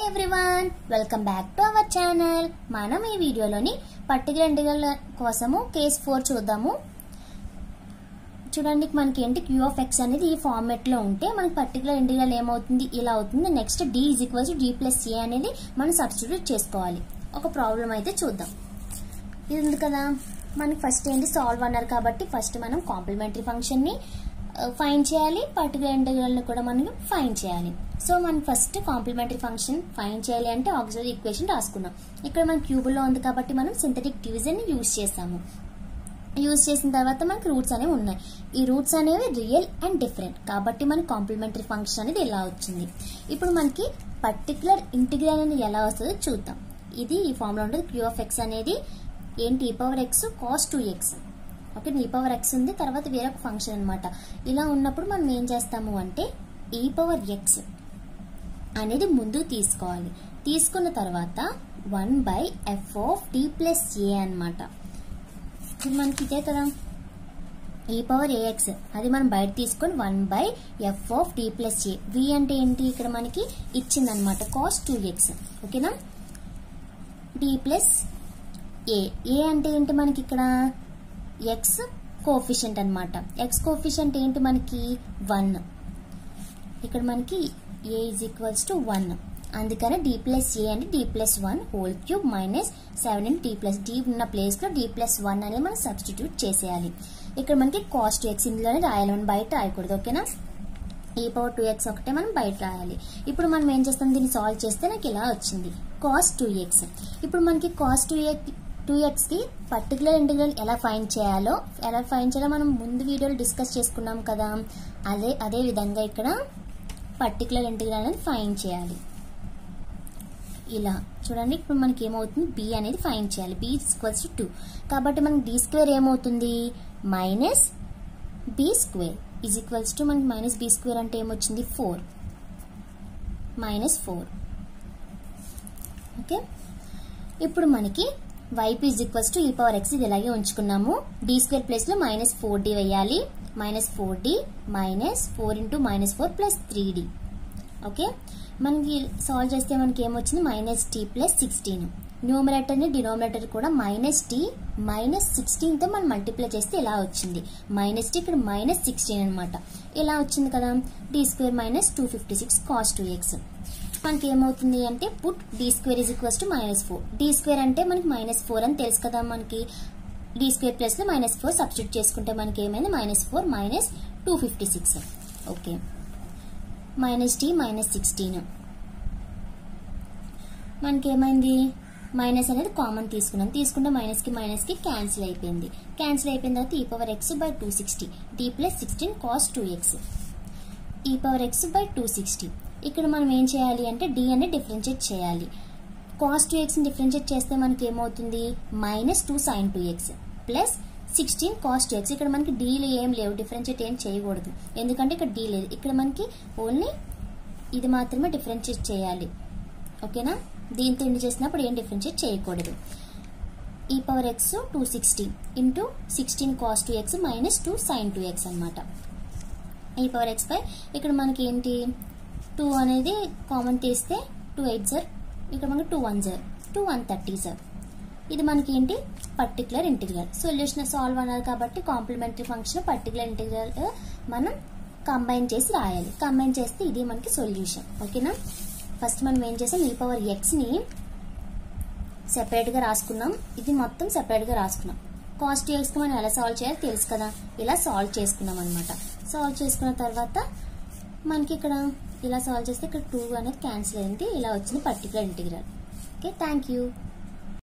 Everyone, welcome back to our channel. మనం ఈ వీడియోలోని పర్టికులర్ ఇంటిగ్రల్ కోసము కేస్ 4 చూద్దాము. చూడండి, మనకి ఏంటి క్యూ ఆఫ్ ఎక్స్ అనేది ఈ ఫార్మాట్ లో ఉంటే మనకి పర్టికులర్ ఇంటిగ్రల్ ఏమవుతుంది, ఇలా అవుతుంది. Next D is equals to D plus A అనేది మనం సబ్స్టిట్యూట్ చేసుకోవాలి. ఒక ప్రాబ్లం అయితే చూద్దాం. ఇది ఉంది కదా, మనకి ఫస్ట్ ఏంటి సాల్వ్ అన్నారు కాబట్టి ఫస్ట్ మనం కాంప్లిమెంటరీ ఫంక్షన్ ని ఫైండ్ చేయాలి, పర్టికులర్ ఇంటిగ్రల్ ని కూడా మనం ఫైండ్ చేయాలి. సో మనం ఫస్ట్ కాంప్లిమెంటరీ ఫంక్షన్ ఫైండ్ చేయాలి అంటే ఆక్సిలరీ ఈక్వేషన్ రాసుకున్నాం. ఇక్కడ మన క్యూబుల్లో ఉంది కాబట్టి మనం సింథటిక్ డివిజన్ ని యూజ్ చేసాము. యూజ్ చేసిన తర్వాత మనకి రూట్స్ అనేవి ఉన్నాయి. ఈ రూట్స్ అనేవి రియల్ అండ్ డిఫరెంట్ కాబట్టి మనకి కాంప్లిమెంటరీ ఫంక్షన్ అనేది ఎలా వచ్చింది. ఇప్పుడు మనకి పర్టికులర్ ఇంటిగ్రల్ అనేది ఎలా వస్తుందో చూద్దాం. ఇది ఈ ఫామ్ లో ఉంటుంది. క్యూ ఆఫ్ ఎక్స్ అనేది ఏంటి, e power X cos 2x. Okay, e power X ఉంది, తర్వాత వేరొక ఫంక్షన్ అనమాట. ఇలా ఉన్నప్పుడు మనం ఏం చేస్తాము అంటే e పవర్ ఎక్స్ అనేది ముందు తీసుకోవాలి. తీసుకున్న తర్వాత 1/f ఆఫ్ t ప్లస్ ఏ అనమాట. మనకి ఇదే కదా e పవర్ ax, అది మనం బయట తీసుకొని 1/f of t plus A. v అంటే ఏంటి, ఇక్కడ మనకి ఇచ్చింది అనమాట కాస్ 2x. ఓకేనా, t ప్లస్ ఏ. ఏ అంటే ఏంటి, మనకి ఇక్కడ ఎక్స్ కోఎఫిషియంట్ అనమాట. ఎక్స్ కోఎఫిషియంట్ ఏంటి మనకి 1. ఇక్కడ మనకి ఏ ఈజ్ ఈక్వల్స్ టు 1, అందుకని డి ప్లస్ ఏ అంటే d plus 1 whole cube minus 7 into d plus d ఉన్న ప్లేస్ లో డి ప్లస్ 1 అనేది మనం సబ్స్టిట్యూట్ చేసేయాలి. ఇక్కడ మనకి కాస్ 2x ఇందులోనే రాయాలి, మనం బయట రాయకూడదు. ఓకేనా, e పవర్ 2x ఒకటే మనం బయట రాయాలి. ఇప్పుడు మనం ఏం చేస్తాం, దీన్ని సాల్వ్ చేస్తే నాకు ఇలా వచ్చింది కాస్ 2x. ఇప్పుడు మనకి కాస్ 2x కి పర్టికులర్ ఇంటిగ్రల్ ఎలా ఫైండ్ చేయాలో మనం ముందు వీడియోలో డిస్కస్ చేసుకున్నాం కదా. అదే విధంగా ఇక్కడ పర్టికులర్ ఇంటిగ్రల్ అనేది ఫైండ్ చేయాలి. ఇలా చూడండి, ఇప్పుడు మనకి ఏమవుతుంది, b అనేది ఫైండ్ చేయాలి. b ఈక్వల్స్ టు 2 కాబట్టి మనకి d స్క్వేర్ ఏమవుతుంది, minus b square is equals to మనకి మైనస్ b స్క్వేర్ అంటే ఏమొచ్చింది 4 మైనస్ 4. ఓకే, ఇప్పుడు మనకి yp is equals to e power x ఇది ఇలాగే ఉంచుకున్నాము. d స్క్వేర్ ప్లేస్ లో మైనస్ 4d వేయాలి. Minus 4d minus 4 into minus 4 plus 3d. Okay, మనకి సాల్వ్ చేస్తే మనకి ఏమొచ్చింది, మైనస్ t ప్లస్ 16. న్యూమరేటర్ ని డినోమినేటర్ కూడా మైనస్ t మైనస్ 16 తో మనం మల్టిప్లై చేస్తే ఇలా వచ్చింది. మైనస్ t ఇక్కడ మైనస్ 16 అనమాట. ఇలా వచ్చింది కదా. d square minus 256 cos 2x. మనకి ఏమవుతుంది అంటే put d square is equals to minus 4. D square అంటే మనకి మైనస్ 4 అని తెలుసు కదా. మనకి డి స్క్వేర్ ప్లస్ లో మైనస్ 4 సబ్స్టిట్యూట్ చేసుకుంటే మనకి ఏమైంది, minus 4 minus 256. Okay, minus t minus 16. మనకి ఏమైంది, మైనస్ అనేది కామన్ తీసుకుంటే మైనస్ కి క్యాన్సిల్ అయిపోయింది. క్యాన్సిల్ అయిపోయిన తర్వాత e power X by 260 d plus 16 cos 2x. e power X by 260. ఇక్కడ మనం ఏం చేయాలి అంటే d అనేది డిఫరెన్షియేట్ చేయాలి. కాస్ 2x ని డిఫరెన్షియేట్ చేస్తే మనకి ఏమవుతుంది, minus 2 sine 2x plus 16 cos 2x. ఇక్కడ మనకి d ఏం లేవు, డిఫరెన్షియేట్ ఏం చేయకూడదు ఎందుకంటే ఇక్కడ d లేదు. ఇక్కడ మనకి ఓన్లీ ఇది మాత్రమే డిఫరెన్షియేట్ చేయాలి. ఓకేనా, దీంతో ఎండ్ చేసినప్పుడు ఏం డిఫరెన్షియేట్ చేయకూడదు. e power x 260 into 16 cos 2x minus 2 sine 2x అనమాట. e పవర్ ఎక్స్ పై ఇక్కడ మనకి ఏంటి 2 అనేది కామన్ తీస్తే 2 8 సార్, ఇక్కడ మనకి 2 1 సార్, 2 130 సార్. ఇది మనకి ఏంటి పర్టికులర్ ఇంటిగ్రల్. సొల్యూషన్ సాల్వ్ అన్నారు కాబట్టి కాంప్లిమెంటరీ ఫంక్షన్ పర్టికులర్ ఇంటిగ్రల్ మనం కంబైన్ చేసి రాయాలి. కంబైన్ చేస్తే ఇది మనకి సొల్యూషన్. ఓకేనా, ఫస్ట్ మనం ఏం చేసాం, e పవర్ ఎక్స్ ని సెపరేట్ గా రాసుకున్నాం, ఇది మొత్తం సెపరేట్ గా రాసుకున్నాం. కాస్ 2x కి మనం ఎలా సాల్వ్ చేయాలో తెలుసు కదా, ఇలా సాల్వ్ చేసుకున్నాం అనమాట. సాల్వ్ చేసుకున్న తర్వాత మనకి ఇక్కడ ఇలా సాల్వ్ చేస్తే ఇక్కడ 2 అనేది క్యాన్సిల్ అయింది. ఇలా వచ్చింది particular integral. Okay, thank you.